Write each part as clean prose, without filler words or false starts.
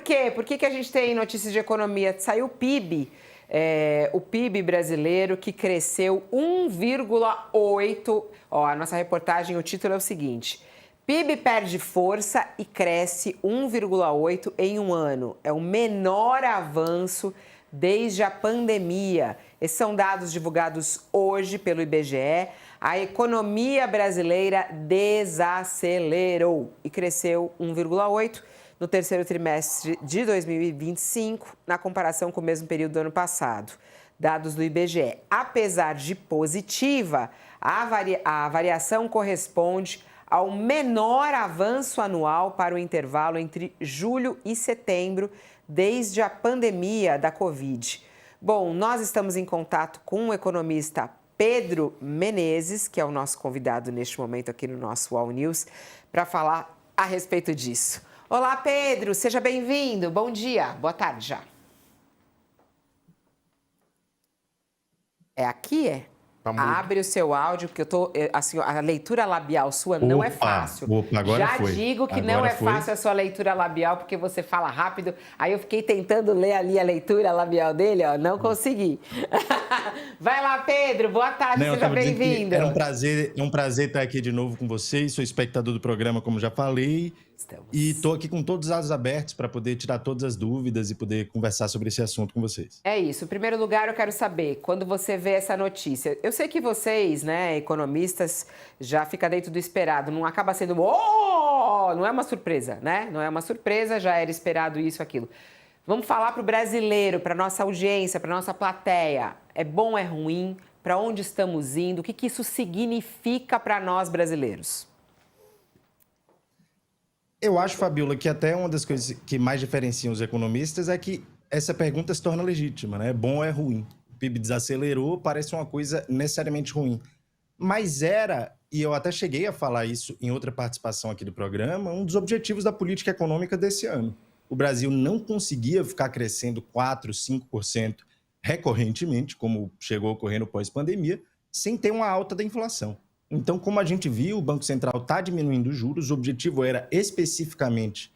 Por quê? Por que a gente tem notícias de economia? Saiu o PIB, o PIB brasileiro, que cresceu 1,8. Ó, a nossa reportagem, o título é o seguinte: PIB perde força e cresce 1,8 em um ano. É o menor avanço desde a pandemia. Esses são dados divulgados hoje pelo IBGE. A economia brasileira desacelerou e cresceu 1,8 no terceiro trimestre de 2025, na comparação com o mesmo período do ano passado. Dados do IBGE. Apesar de positiva, a variação corresponde ao menor avanço anual para o intervalo entre julho e setembro, desde a pandemia da Covid. Bom, nós estamos em contato com o economista Pedro Menezes, que é o nosso convidado neste momento aqui no nosso UOL News, para falar a respeito disso. Olá, Pedro, seja bem-vindo. Bom dia, boa tarde já. É aqui, é? Abre o seu áudio, porque eu tô, assim, a leitura labial sua não é fácil. Agora já foi. digo que Agora não é foi. fácil a sua leitura labial, porque você fala rápido. Aí eu fiquei tentando ler ali a leitura labial dele, ó, não consegui. Vai lá, Pedro, boa tarde, seja bem-vindo. É um prazer estar aqui de novo com vocês. Sou espectador do programa, como já falei. E estou aqui com todos os olhos abertos para poder tirar todas as dúvidas e poder conversar sobre esse assunto com vocês. É isso. Em primeiro lugar, eu quero saber, quando você vê essa notícia, eu sei que vocês, né, economistas, já fica dentro do esperado, não acaba sendo, não é uma surpresa, né? Não é uma surpresa, já era esperado isso, aquilo. Vamos falar para o brasileiro, para a nossa audiência, para a nossa plateia. É bom, é ruim? Para onde estamos indo? O que isso significa para nós brasileiros? Eu acho, Fabiola, que até uma das coisas que mais diferenciam os economistas é que essa pergunta se torna legítima, né? É bom ou é ruim? O PIB desacelerou, parece uma coisa necessariamente ruim. Mas era, e eu até cheguei a falar isso em outra participação aqui do programa, um dos objetivos da política econômica desse ano. O Brasil não conseguia ficar crescendo 4%, 5% recorrentemente, como chegou ocorrendo pós-pandemia, sem ter uma alta da inflação. Então, como a gente viu, o Banco Central está diminuindo os juros, o objetivo era especificamente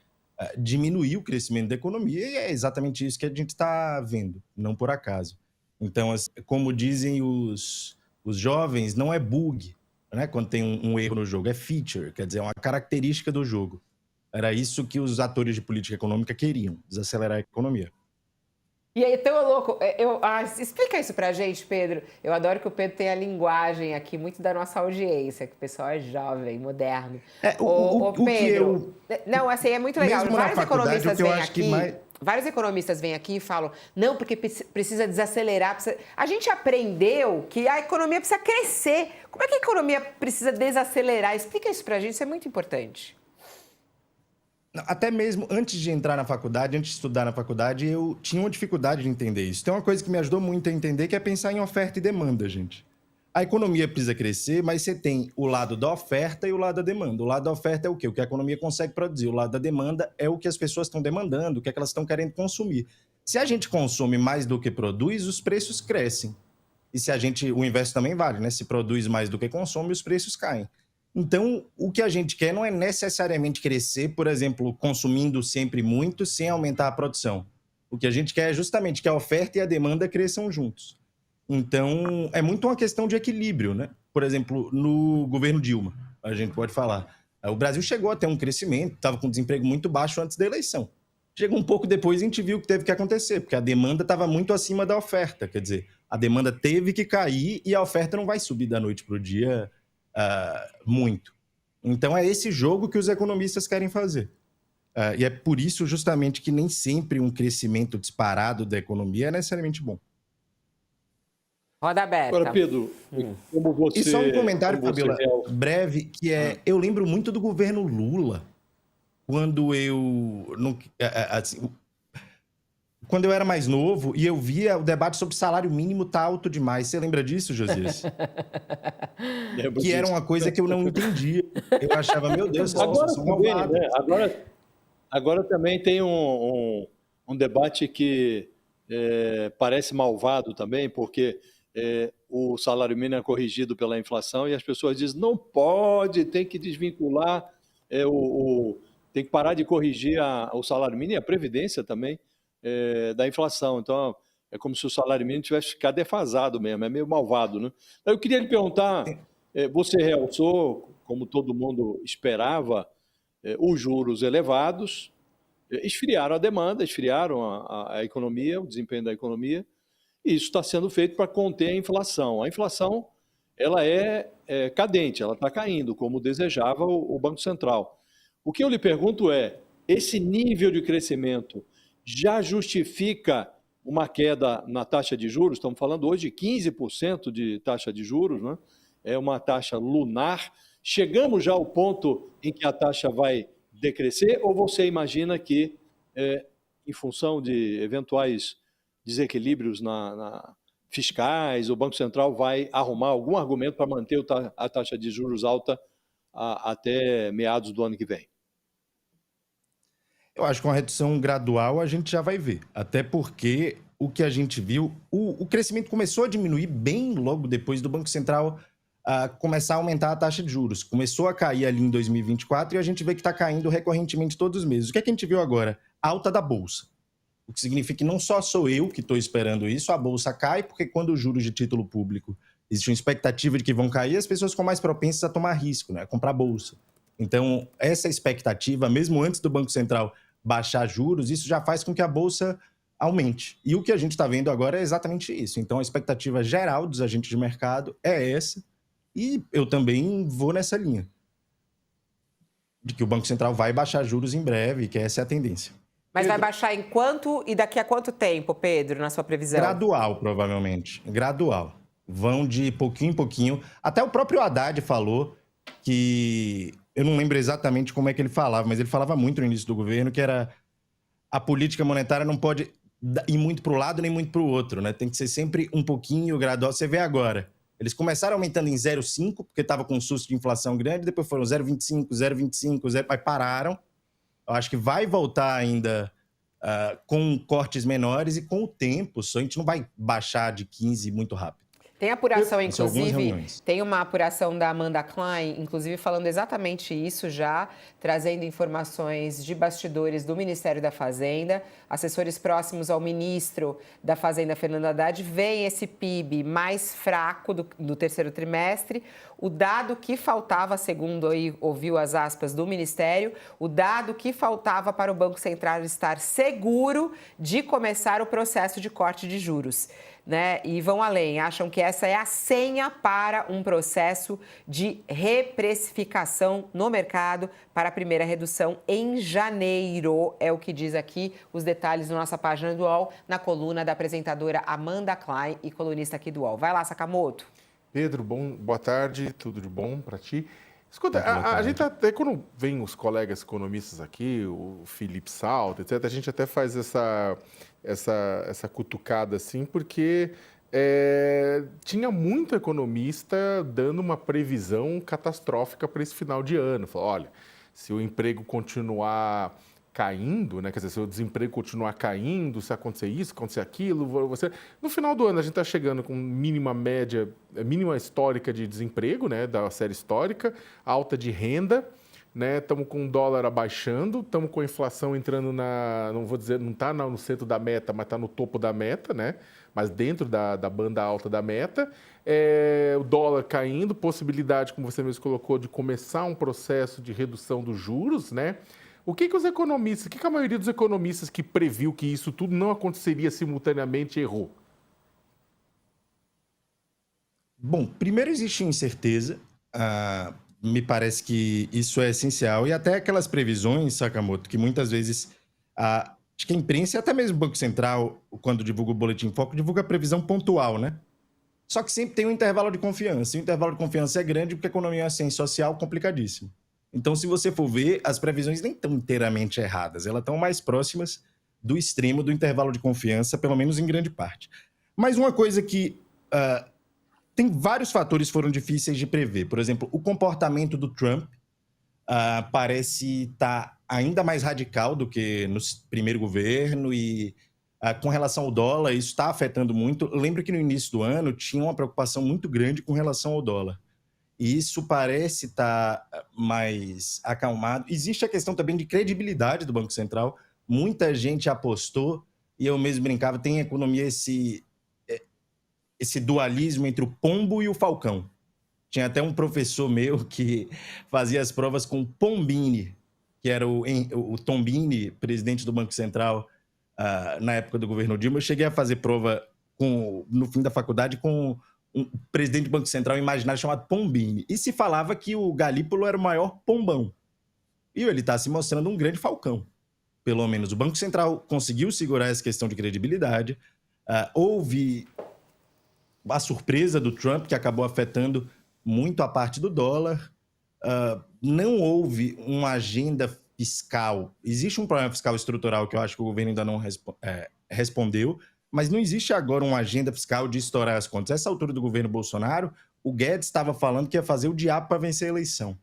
diminuir o crescimento da economia, e é exatamente isso que a gente está vendo, não por acaso. Então, como dizem os jovens, não é bug, né, quando tem um erro no jogo, é feature, quer dizer, é uma característica do jogo. Era isso que os atores de política econômica queriam, desacelerar a economia. E aí, tão louco, explica isso pra gente, Pedro. Eu adoro que o Pedro tem a linguagem aqui, muito da nossa audiência, que o pessoal é jovem, moderno. Pedro, não, assim, é muito legal. Vários economistas vêm aqui e falam, não, porque precisa desacelerar. A gente aprendeu que a economia precisa crescer. Como é que a economia precisa desacelerar? Explica isso pra gente, isso é muito importante. Até mesmo antes de entrar na faculdade, antes de estudar na faculdade, eu tinha uma dificuldade de entender isso. Tem uma coisa que me ajudou muito a entender, que é pensar em oferta e demanda, gente. A economia precisa crescer, mas você tem o lado da oferta e o lado da demanda. O lado da oferta é o quê? O que a economia consegue produzir. O lado da demanda é o que as pessoas estão demandando, o que é que elas estão querendo consumir. Se a gente consome mais do que produz, os preços crescem. E se o inverso também vale, né? Se produz mais do que consome, os preços caem. Então, o que a gente quer não é necessariamente crescer, por exemplo, consumindo sempre muito, sem aumentar a produção. O que a gente quer é justamente que a oferta e a demanda cresçam juntos. Então, é muito uma questão de equilíbrio, né? Por exemplo, no governo Dilma, a gente pode falar, o Brasil chegou a ter um crescimento, estava com desemprego muito baixo antes da eleição. Chegou um pouco depois e a gente viu o que teve que acontecer, porque a demanda estava muito acima da oferta. Quer dizer, a demanda teve que cair e a oferta não vai subir da noite para o dia muito. Então, é esse jogo que os economistas querem fazer. E é por isso, justamente, que nem sempre um crescimento disparado da economia é necessariamente bom. Roda aberta. Agora, Pedro, como você... E só um comentário, Fabiola, breve, que é... Eu lembro muito do governo Lula, quando eu... Quando eu era mais novo e eu via o debate sobre salário mínimo tá alto demais. Você lembra disso, Josias? Que era uma coisa que eu não entendia. Eu achava, meu Deus, essas pessoas são malvadas. Né? Agora também tem um debate que parece malvado também, porque o salário mínimo é corrigido pela inflação e as pessoas dizem, não pode, tem que desvincular tem que parar de corrigir o salário mínimo e a previdência também da inflação. Então, é como se o salário mínimo tivesse ficado defasado mesmo, é meio malvado, né? Eu queria lhe perguntar, você realçou, como todo mundo esperava, os juros elevados, esfriaram a demanda, esfriaram a economia, o desempenho da economia, e isso está sendo feito para conter a inflação. A inflação, ela é cadente, ela está caindo, como desejava o Banco Central. O que eu lhe pergunto é, esse nível de crescimento já justifica uma queda na taxa de juros? Estamos falando hoje de 15% de taxa de juros, né? É uma taxa lunar. Chegamos já ao ponto em que a taxa vai decrescer, ou você imagina que, em função de eventuais desequilíbrios fiscais, o Banco Central vai arrumar algum argumento para manter a taxa de juros alta até meados do ano que vem? Eu acho que uma redução gradual a gente já vai ver. Até porque o que a gente viu, o crescimento começou a diminuir bem logo depois do Banco Central começar a aumentar a taxa de juros. Começou a cair ali em 2024 e a gente vê que está caindo recorrentemente todos os meses. O que é que a gente viu agora? Alta da Bolsa. O que significa que não só sou eu que estou esperando isso, a Bolsa cai, porque quando os juros de título público existe uma expectativa de que vão cair, as pessoas ficam mais propensas a tomar risco, né? A comprar Bolsa. Então, essa expectativa, mesmo antes do Banco Central baixar juros, isso já faz com que a Bolsa aumente. E o que a gente está vendo agora é exatamente isso. Então, a expectativa geral dos agentes de mercado é essa, e eu também vou nessa linha. De que o Banco Central vai baixar juros em breve, que essa é a tendência. Mas vai baixar em quanto e daqui a quanto tempo, Pedro, na sua previsão? Gradual, provavelmente. Gradual. Vão de pouquinho em pouquinho. Até o próprio Haddad falou que... Eu não lembro exatamente como é que ele falava, mas ele falava muito no início do governo que era a política monetária não pode ir muito para o lado nem muito para o outro, né? Tem que ser sempre um pouquinho gradual. Você vê agora, eles começaram aumentando em 0,5, porque estava com um susto de inflação grande, depois foram 0,25, 0,25, aí pararam. Eu acho que vai voltar ainda com cortes menores e com o tempo, só a gente não vai baixar de 15 muito rápido. Tem apuração, inclusive, tem uma apuração da Amanda Klein, inclusive falando exatamente isso já, trazendo informações de bastidores do Ministério da Fazenda. Assessores próximos ao ministro da Fazenda, Fernando Haddad, veem esse PIB mais fraco do terceiro trimestre. O dado que faltava, segundo aí ouviu as aspas do Ministério, o dado que faltava para o Banco Central estar seguro de começar o processo de corte de juros. Né? E vão além, acham que essa é a senha para um processo de reprecificação no mercado para a primeira redução em janeiro. É o que diz aqui os detalhes na nossa página do UOL, na coluna da apresentadora Amanda Klein e colunista aqui do UOL. Vai lá, Sakamoto. Pedro, boa tarde, tudo de bom para ti? Escuta, a gente até, quando vem os colegas economistas aqui, o Felipe Salto, etc., a gente até faz essa cutucada assim, porque tinha muito economista dando uma previsão catastrófica para esse final de ano. Falou, olha, se o emprego continuar caindo, né? Quer dizer, se o desemprego continuar caindo, se acontecer isso, acontecer aquilo, no final do ano a gente está chegando com mínima histórica de desemprego, né? Da série histórica, alta de renda, né? Estamos com o dólar abaixando, estamos com a inflação entrando não vou dizer, não está no centro da meta, mas está no topo da meta, né? Mas dentro da banda alta da meta, o dólar caindo, possibilidade, como você mesmo colocou, de começar um processo de redução dos juros, né? O que a maioria dos economistas que previu que isso tudo não aconteceria simultaneamente errou? Bom, primeiro existe incerteza, me parece que isso é essencial, e até aquelas previsões, Sakamoto, que muitas vezes acho que a imprensa e até mesmo o Banco Central, quando divulga o Boletim Foco, divulga a previsão pontual, né? Só que sempre tem um intervalo de confiança, e o intervalo de confiança é grande porque a economia é uma ciência social complicadíssima. Então, se você for ver, as previsões nem estão inteiramente erradas, elas estão mais próximas do extremo do intervalo de confiança, pelo menos em grande parte. Mas uma coisa que tem vários fatores que foram difíceis de prever. Por exemplo, o comportamento do Trump parece estar ainda mais radical do que no primeiro governo e com relação ao dólar, isso está afetando muito. Eu lembro que no início do ano tinha uma preocupação muito grande com relação ao dólar. E isso parece estar mais acalmado. Existe a questão também de credibilidade do Banco Central. Muita gente apostou, e eu mesmo brincava, tem em economia esse dualismo entre o pombo e o falcão. Tinha até um professor meu que fazia as provas com Pombini, que era o Tombini, presidente do Banco Central, na época do governo Dilma. Eu cheguei a fazer prova no fim da faculdade com um presidente do Banco Central imaginário chamado Pombini. E se falava que o Galípolo era o maior pombão. E ele está se mostrando um grande falcão. Pelo menos o Banco Central conseguiu segurar essa questão de credibilidade. Houve a surpresa do Trump, que acabou afetando muito a parte do dólar. Não houve uma agenda fiscal. Existe um problema fiscal estrutural que eu acho que o governo ainda não respondeu, mas não existe agora uma agenda fiscal de estourar as contas. Essa altura do governo Bolsonaro, o Guedes estava falando que ia fazer o diabo para vencer a eleição.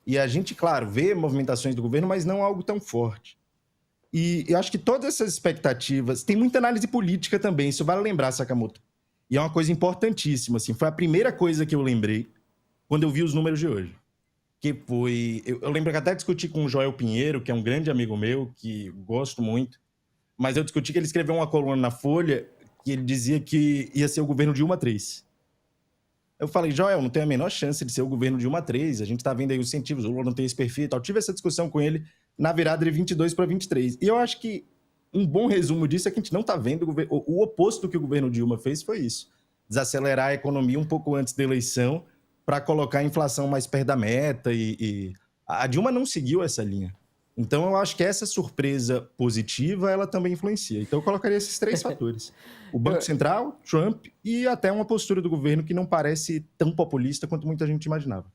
E a gente, claro, vê movimentações do governo, mas não algo tão forte. E eu acho que todas essas expectativas... Tem muita análise política também, isso vale lembrar, Sakamoto. E é uma coisa importantíssima, assim, foi a primeira coisa que eu lembrei quando eu vi os números de hoje. Que foi... Eu lembro que até discuti com o Joel Pinheiro, que é um grande amigo meu, que gosto muito, mas eu discuti que ele escreveu uma coluna na Folha que ele dizia que ia ser o governo Dilma 3. Eu falei, Joel, não tem a menor chance de ser o governo Dilma 3, a gente tá vendo aí os incentivos, o Lula não tem esse perfil e tal. Eu tive essa discussão com ele na virada de 22 para 23. E eu acho que um bom resumo disso é que a gente não tá vendo o oposto do que o governo Dilma fez foi isso. Desacelerar a economia um pouco antes da eleição para colocar a inflação mais perto da meta e a Dilma não seguiu essa linha. Então, eu acho que essa surpresa positiva, ela também influencia. Então, eu colocaria esses 3 fatores. O Banco Central, Trump e até uma postura do governo que não parece tão populista quanto muita gente imaginava.